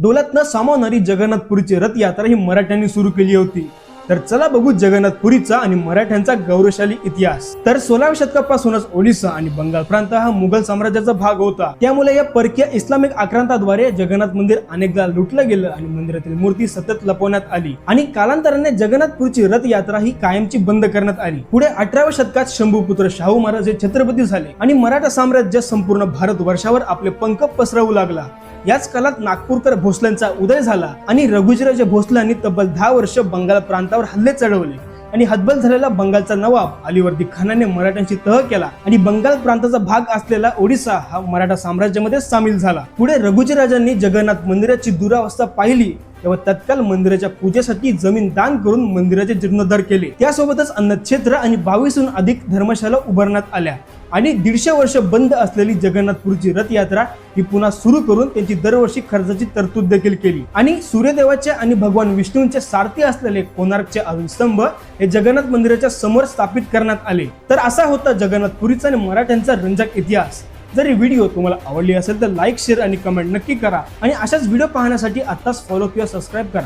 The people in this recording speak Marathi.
डोलात न सामावणारी जगन्नाथपुरीची रथयात्रा ही मराठ्यांनी सुरू केली होती। तर चला बघू जगन्नाथपुरीचा आणि मराठ्यांचा गौरवशाली इतिहास। तर 16व्या शतकापासूनच ओडिसा आणि बंगाल प्रांत हा मुघल साम्राज्याचा भाग होता। त्यामुळे या परकीय इस्लामिक आक्रांताद्वारे जगन्नाथ मंदिर अनेकदा लुटलं गेलं आणि मंदिरातील मूर्ती सतत लपवण्यात आली आणि कालांतराने जगन्नाथपुरीची रथयात्रा ही कायमची बंद करण्यात आली। पुढे 18व्या शतकात शंभूपुत्र शाहू महाराज हे छत्रपती झाले आणि मराठा साम्राज्य संपूर्ण भारतवर्षावर आपले पंख पसरवू लागला। याच काळात नागपूरकर भोसल्यांचा उदय झाला आणि रघुजीराजे भोसल्यांनी तब्बल 10 वर्ष बंगाल प्रांतावर हल्ले चढवले आणि हतबल झालेला बंगालचा नवाब अलीवर्दी खानाने मराठ्यांशी तह केला आणि बंगाल प्रांताचा भाग असलेला ओडिसा हा मराठा साम्राज्यामध्ये सामील झाला। पुढे रघुजीराजांनी जगन्नाथ मंदिराची दुरावस्था पाहिली तेव्हा तत्काल मंदिराच्या पूजेसाठी जमीन दान करून मंदिराचे जीर्णोद्धार केले। त्यासोबतच अन्नक्षेत्र आणि 22हून अधिक धर्मशाला उभारण्यात आल्या आणि 150 वर्ष बंद असलेली जगन्नाथपुरीची रथयात्रा ही पुन्हा सुरू करून त्यांची दरवर्षी खर्चाची तरतूद देखील केली आणि सूर्यदेवाचे आणि भगवान विष्णूंचे सारथी असलेले कोणार्कचे अरुण स्तंभ हे जगन्नाथ मंदिराच्या समोर स्थापित करण्यात आले। तर असा होता जगन्नाथपुरीचा आणि मराठ्यांचा रंजक इतिहास। जर ही व्हिडिओ तुम्हाला आवडली असेल तर लाईक, शेअर आणि कमेंट नक्की करा आणि अशाच व्हिडिओ पाहण्यासाठी आत्ताच फॉलो किंवा सबस्क्राईब करा।